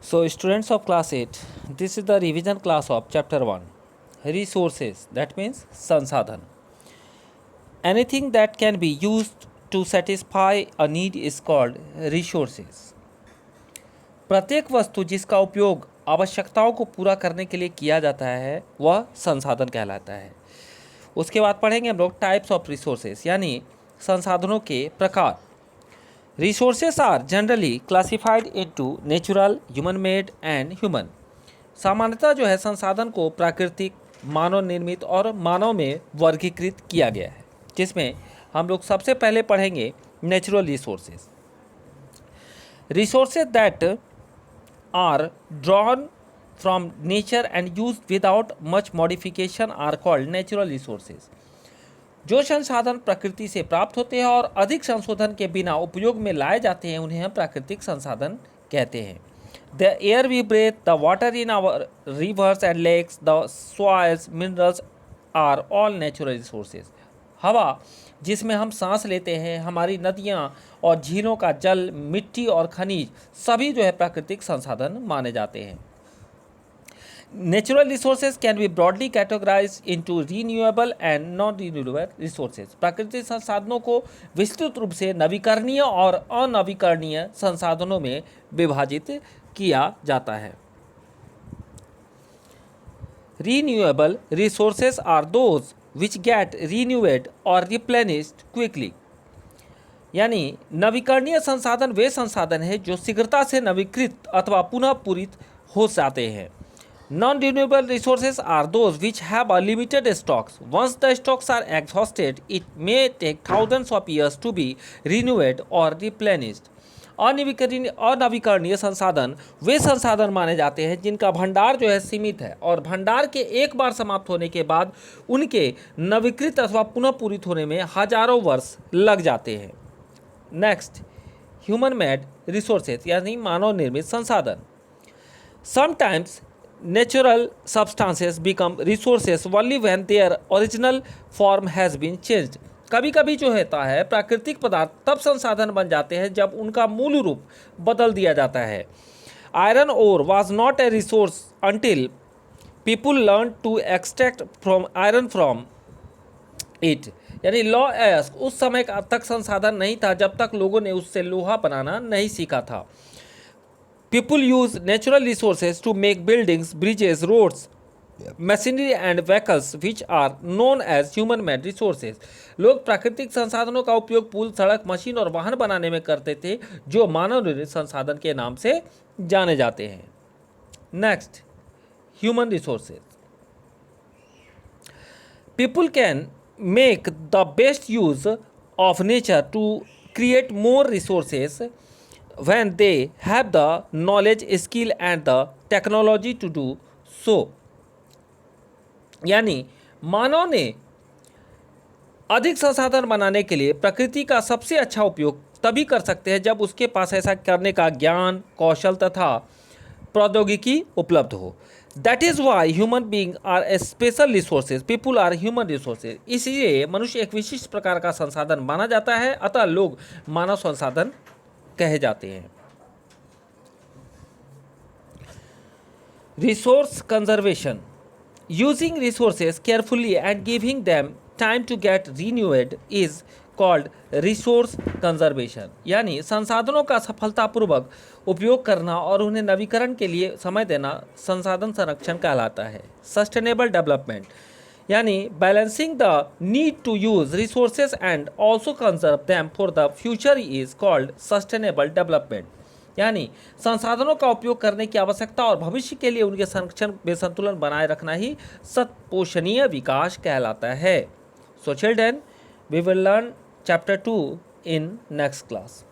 So, students of class 8, this is the revision class of chapter 1 resources, that means sansadhan. Anything that can be used to satisfy a need is called resources. प्रत्येक वस्तु जिसका उपयोग आवश्यकताओं को पूरा करने के लिए किया जाता है वह संसाधन कहलाता है. उसके बाद पढ़ेंगे हम लोग टाइप्स ऑफ रिसोर्सेज यानी संसाधनों के प्रकार. Resources are generally classified into natural, human made and human. सामान्यतः जो है संसाधन को प्राकृतिक, मानव निर्मित और मानव में वर्गीकृत किया गया है, जिसमें हम लोग सबसे पहले पढ़ेंगे natural resources. Resources that are drawn from nature and use without much modification are called natural resources. जो संसाधन प्रकृति से प्राप्त होते हैं और अधिक संशोधन के बिना उपयोग में लाए जाते हैं उन्हें हम प्राकृतिक संसाधन कहते हैं. The air we breathe, the water in our rivers and lakes, the soils, minerals are all natural resources. हवा जिसमें हम सांस लेते हैं, हमारी नदियाँ और झीलों का जल, मिट्टी और खनिज सभी जो है प्राकृतिक संसाधन माने जाते हैं. Natural resources can be broadly categorized into renewable and non-renewable resources. प्राकृतिक संसाधनों को विस्तृत रूप से नवीकरणीय और अनवीकरणीय संसाधनों में विभाजित किया जाता है. Renewable resources are those which get renewed or replenished quickly. यानी नवीकरणीय संसाधन वे संसाधन हैं जो शीघ्रता से नवीकृत अथवा पुनः पूरित हो जाते हैं. Non-renewable resources are those which have a limited stocks. Once the stocks are exhausted, it may take thousands of years to be renewed or replenished. अनवीकरणीय संसाधन वे संसाधन माने जाते हैं जिनका भंडार जो है सीमित है और भंडार के एक बार समाप्त होने के बाद उनके नवीकृत अथवा पुनः पूरित होने में हजारों वर्ष लग जाते हैं. नेक्स्ट, ह्यूमन मेड रिसोर्सेज यानी मानव निर्मित संसाधन. Sometimes natural substances become resources only when their original form has been changed. कभी कभी जो होता है प्राकृतिक पदार्थ तब संसाधन बन जाते हैं जब उनका मूल रूप बदल दिया जाता है. Iron ore was not a resource until people learned to extract from iron from it. यानी लौ अयस्क उस समय तक संसाधन नहीं था जब तक लोगों ने उससे लोहा बनाना नहीं सीखा था. People use natural resources to make buildings, bridges, roads, machinery and vehicles which are known as human-made resources. लोग प्राकृतिक संसाधनों का उपयोग पुल, सड़क, मशीन और वाहन बनाने में करते थे जो मानव निर्मित संसाधन के नाम से जाने जाते हैं. Next, human resources. People can make the best use of nature to create more resources when they have the knowledge, skill and the technology to do so. यानी मानव ने अधिक संसाधन बनाने के लिए प्रकृति का सबसे अच्छा उपयोग तभी कर सकते हैं जब उसके पास ऐसा करने का ज्ञान, कौशल तथा प्रौद्योगिकी उपलब्ध हो. That is why human being are a special resources. People are human resources. इसलिए मनुष्य एक विशिष्ट प्रकार का संसाधन माना जाता है, अतः लोग मानव संसाधन कहे जाते हैं. Resource conservation. Using resources carefully and giving them time to get renewed is called resource conservation. यानी संसाधनों का सफलतापूर्वक उपयोग करना और उन्हें नवीकरण के लिए समय देना संसाधन संरक्षण कहलाता है. सस्टेनेबल डेवलपमेंट यानी balancing the need to use resources and also conserve them for the future is called sustainable development. यानी संसाधनों का उपयोग करने की आवश्यकता और भविष्य के लिए उनके संरक्षण में संतुलन बनाए रखना ही सतपोषणीय विकास कहलाता है. So children, we will learn chapter 2 in next class.